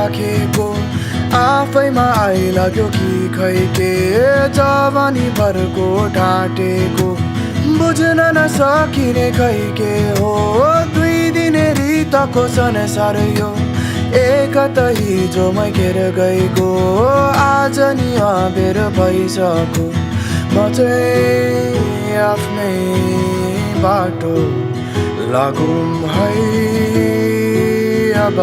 राखेको आफैमा आइलाग्यो कि खै के जवानी भरको ढाँटेको बुझ्न नसकिने खै के हो दुई दिने रितको संसार यो एकता हिजोमै घेर गएको आज नि अबेर भइसक्यो म चाहिँ आफ्नै बाटो लागौँ है अब